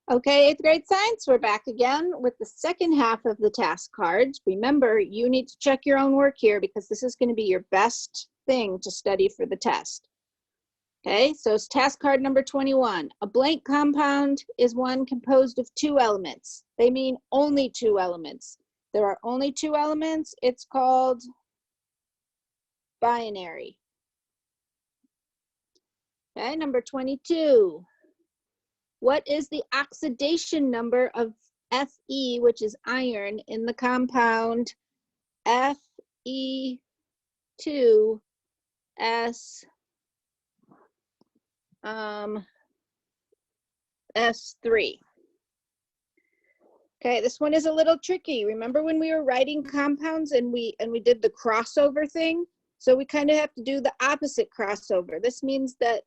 Okay, 8th grade science, we're back again with the second half of the task cards. Remember, you need to check your own work here because this is going to be your best thing to study for the test. Okay, so it's task card number 21. A blank compound is one composed of two elements. They mean only two elements. There are only two elements. It's called binary. Okay, number 22. What is the oxidation number of Fe, which is iron, in the compound Fe2S3? Okay, this one is a little tricky. Remember when we were writing compounds and we did the crossover thing? So we kind of have to do the opposite crossover. This means that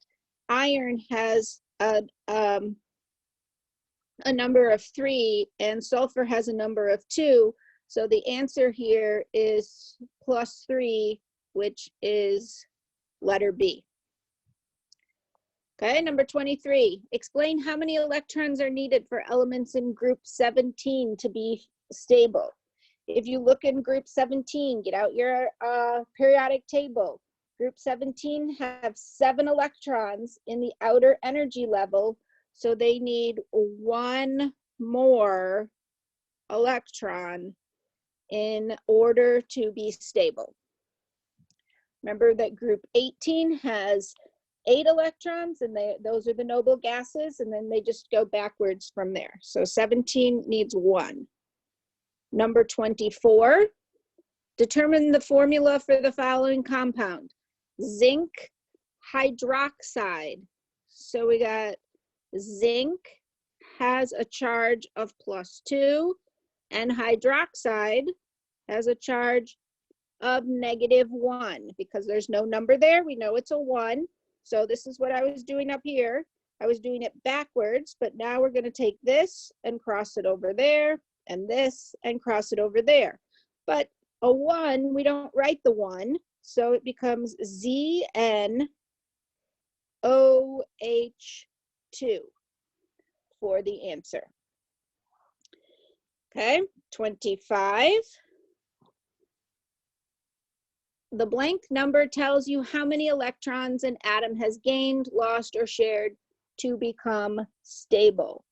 iron has a number of 3 and sulfur has a number of 2. So the answer here is +3, which is letter B. Okay, number 23. Explain how many electrons are needed for elements in group 17 to be stable. If you look in group 17, get out your periodic table. Group 17 have 7 electrons in the outer energy level, so they need 1 more electron in order to be stable. Remember that group 18 has 8 electrons, and those are the noble gases, and then they just go backwards from there. So 17 needs 1. Number 24, determine the formula for the following compound. Zinc hydroxide. So we got zinc has a charge of +2, and hydroxide has a charge of -1. Because there's no number there, we know it's a 1. So this is what I was doing up here. I was doing it backwards, but now we're going to take this and cross it over there, and this and cross it over there. But a 1, we don't write the 1, so it becomes ZnOH2 for the answer. Okay, 25. The blank number tells you how many electrons an atom has gained, lost, or shared to become stable.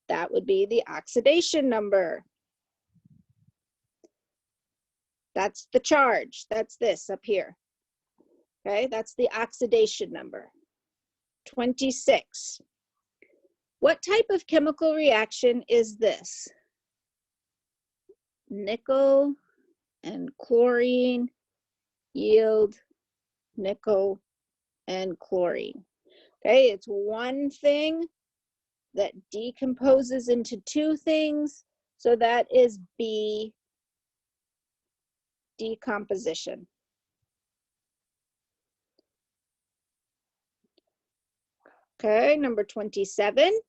That would be the oxidation number. That's the charge. That's this up here. Okay, that's the oxidation number. 26. What type of chemical reaction is this? Nickel and chlorine yield nickel and chlorine. Okay, it's one thing that decomposes into 2 things, so that is B, decomposition. Okay, number 27.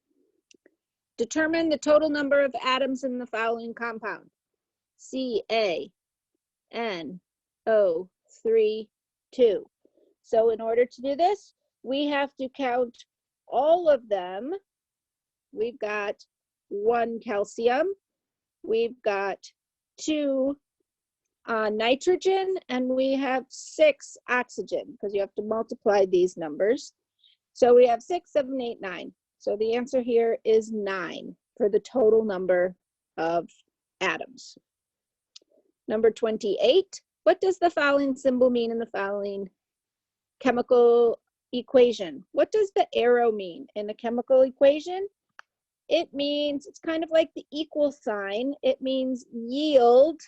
Determine the total number of atoms in the following compound. CaNO3 2. So in order to do this, we have to count all of them. We've got 1 calcium, we've got 2 nitrogen, and we have 6 oxygen, because you have to multiply these numbers. So we have 6, 7, 8, 9. So the answer here is 9 for the total number of atoms. Number 28, what does the following symbol mean in the following chemical equation? What does the arrow mean in a chemical equation? It means, it's kind of like the equal sign. It means yield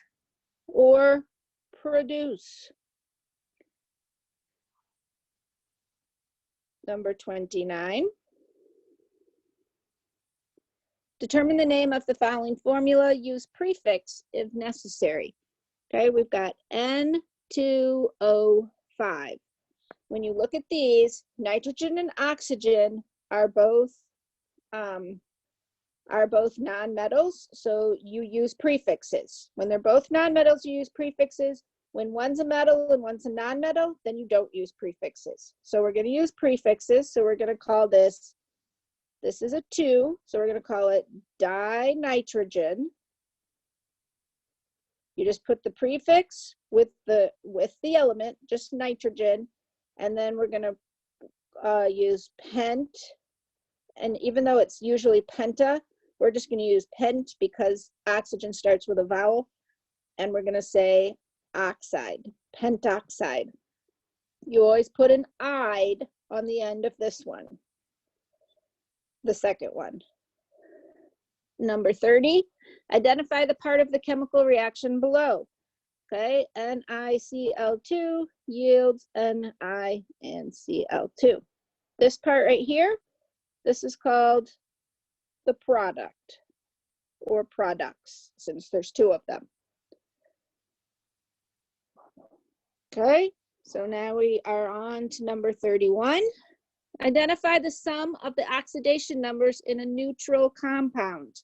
or produce. Number 29. Determine the name of the following formula. Use prefix if necessary. Okay, we've got N2O5. When you look at these, nitrogen and oxygen are both nonmetals, so you use prefixes. When they're both nonmetals, you use prefixes. When one's a metal and one's a nonmetal, then you don't use prefixes. So we're going to use prefixes, so we're going to call this This is a 2, so we're going to call it dinitrogen. You just put the prefix with the element, just nitrogen, and then we're going to use pent. And even though it's usually penta, we're just going to use pent because oxygen starts with a vowel, and we're going to say oxide, pentoxide. You always put an "ide" on the end of this one, the second one. Number 30, identify the part of the chemical reaction below. Okay, NiCl2 yields NiNCl2. This part right here, this is called the product or products, since there's 2 of them. Okay, so now we are on to number 31. Identify the sum of the oxidation numbers in a neutral compound.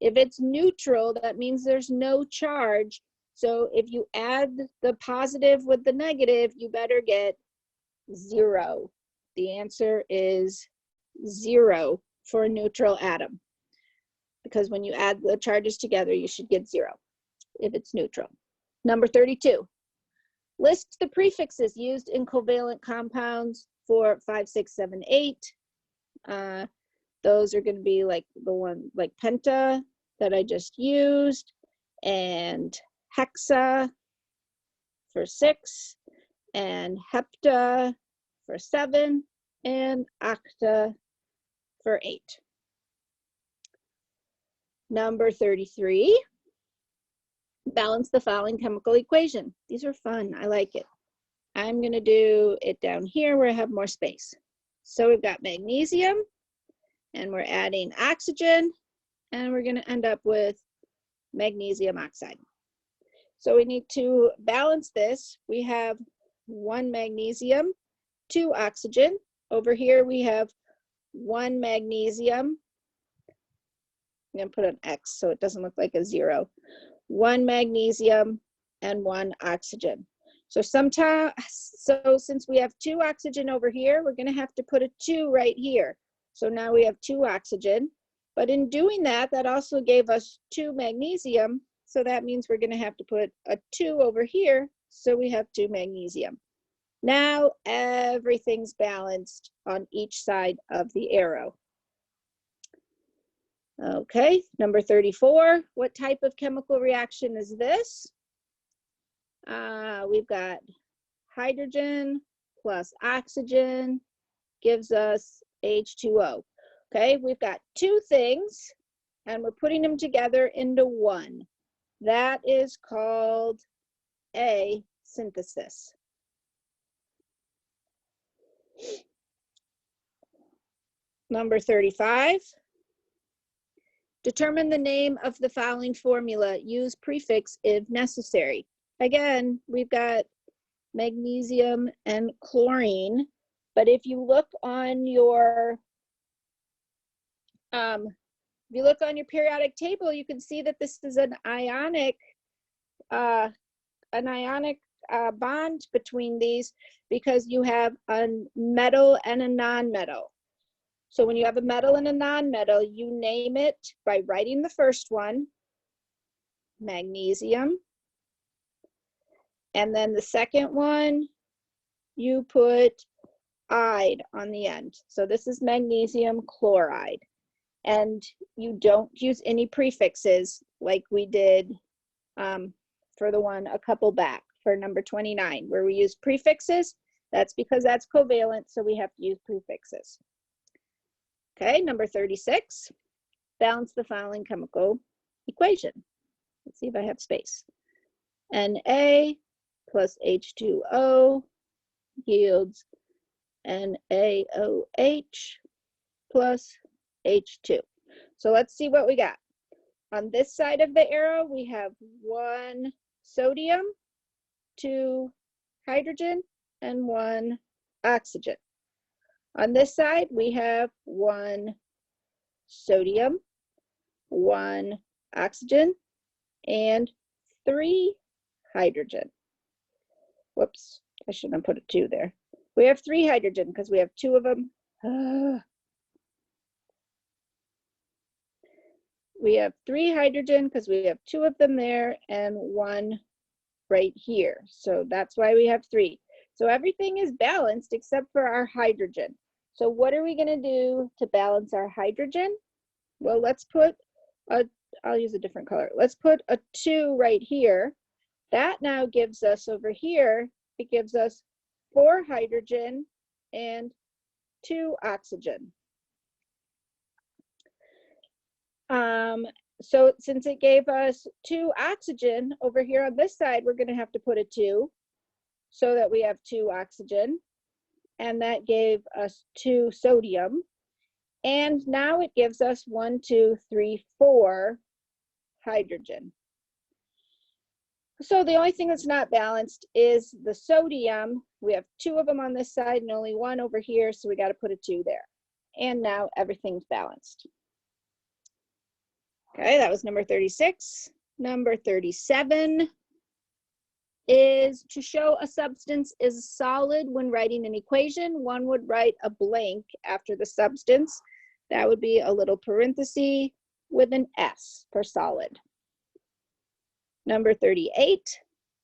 If it's neutral, that means there's no charge. So if you add the positive with the negative, you better get 0. The answer is 0 for a neutral atom. Because when you add the charges together, you should get 0 if it's neutral. Number 32. List the prefixes used in covalent compounds for 5, 6, 7, 8. Those are going to be like the one like penta that I just used, and hexa for 6, and hepta for 7, and octa for 8. Number 33. Balance the following chemical equation. These are fun. I like it. I'm going to do it down here where I have more space. So we've got magnesium, and we're adding oxygen, and we're going to end up with magnesium oxide. So we need to balance this. We have 1 magnesium, 2 oxygen. Over here we have 1 magnesium. I'm going to put an X so it doesn't look like a 0. 1 magnesium and 1 oxygen. So since we have 2 oxygen over here, we're going to have to put a 2 right here. So now we have 2 oxygen. But in doing that, that also gave us 2 magnesium. So that means we're going to have to put a 2 over here. So we have 2 magnesium. Now everything's balanced on each side of the arrow. Okay, number 34. What type of chemical reaction is this? We've got hydrogen plus oxygen gives us H2O. Okay, we've got 2 things and we're putting them together into one. That is called a synthesis. Number 35. Determine the name of the following formula. Use prefix if necessary. Again, we've got magnesium and chlorine, but if you look on your periodic table, you can see that this is an ionic bond between these because you have a metal and a non-metal. So when you have a metal and a non-metal, you name it by writing the first one, magnesium. And then the second one, you put "ide" on the end. So this is magnesium chloride. And you don't use any prefixes like we did for the one a couple back for number 29, where we use prefixes. That's because that's covalent, so we have to use prefixes. Okay, number 36, balance the following chemical equation. Let's see if I have space. Na plus H2O yields NaOH plus H2. So let's see what we got. On this side of the arrow, we have 1 sodium, 2 hydrogen, and 1 oxygen. On this side, we have 1 sodium, 1 oxygen, and 3 hydrogen. Whoops, I shouldn't have put a 2 there. We have 3 hydrogen because we have 2 of them. we have 3 hydrogen because we have 2 of them there and 1 right here. So that's why we have 3. So everything is balanced except for our hydrogen. So what are we going to do to balance our hydrogen? Well, let's put I'll use a different color. Let's put a 2 right here. That now gives us over here, it gives us 4 hydrogen and 2 oxygen. So since it gave us 2 oxygen, over here on this side, we're going to have to put a 2 so that we have 2 oxygen. And that gave us 2 sodium. And now it gives us 1, 2, 3, 4 hydrogen. So the only thing that's not balanced is the sodium. We have 2 of them on this side and only 1 over here, so we got to put a 2 there. And now everything's balanced. Okay, that was number 36. Number 37 is to show a substance is solid when writing an equation. One would write a blank after the substance. That would be a little parenthesis with an S for solid. Number 38,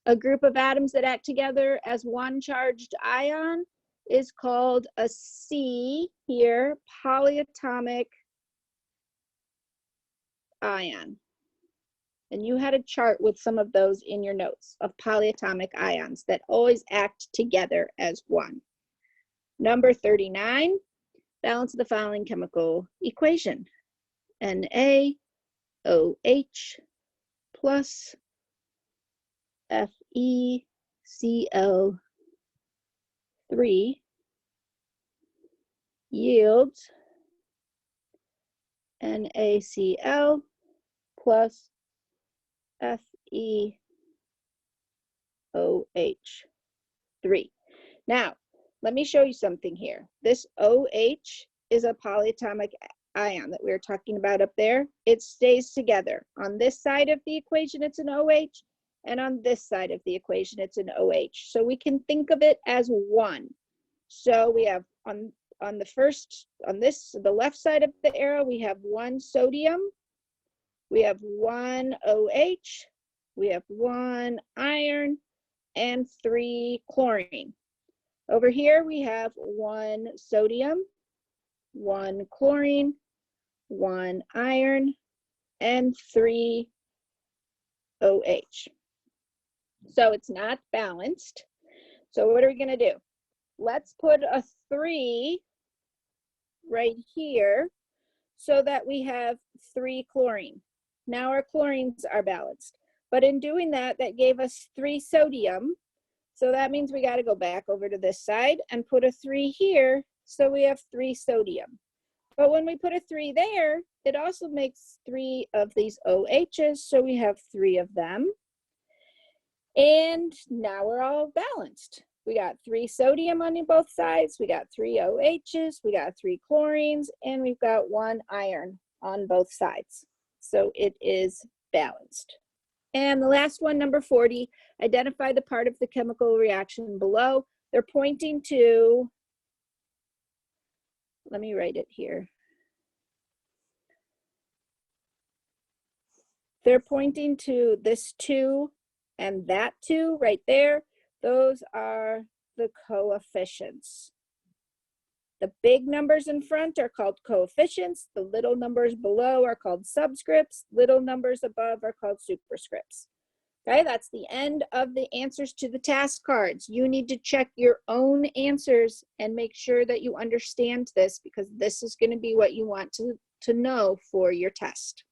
a group of atoms that act together as one charged ion is called a C here, polyatomic ion. And you had a chart with some of those in your notes of polyatomic ions that always act together as one. Number 39, balance the following chemical equation. NaOH plus FeCl3 yields NaCl plus FeOH3. Now, let me show you something here. This OH is a polyatomic ion that we were talking about up there. It stays together. On this side of the equation, it's an OH, and on this side of the equation, it's an OH. So we can think of it as one. So we have on the left side of the arrow, we have 1 sodium, we have 1 OH, we have 1 iron, and 3 chlorine. Over here, we have 1 sodium, 1 chlorine, 1 iron, and 3 OH. So it's not balanced. So what are we going to do? Let's put a 3 right here so that we have 3 chlorine. Now our chlorines are balanced. But in doing that, that gave us 3 sodium. So that means we got to go back over to this side and put a 3 here. So we have 3 sodium. But when we put a 3 there, it also makes 3 of these OHs. So we have 3 of them. And now we're all balanced. We got 3 sodium on both sides. We got 3 OHs. We got 3 chlorines. And we've got 1 iron on both sides. So it is balanced. And the last one, number 40, identify the part of the chemical reaction below. They're pointing to, let me write it here. They're pointing to this 2 and that 2 right there. Those are the coefficients. The big numbers in front are called coefficients. The little numbers below are called subscripts. Little numbers above are called superscripts. Okay, that's the end of the answers to the task cards. You need to check your own answers and make sure that you understand this, because this is going to be what you want to know for your test.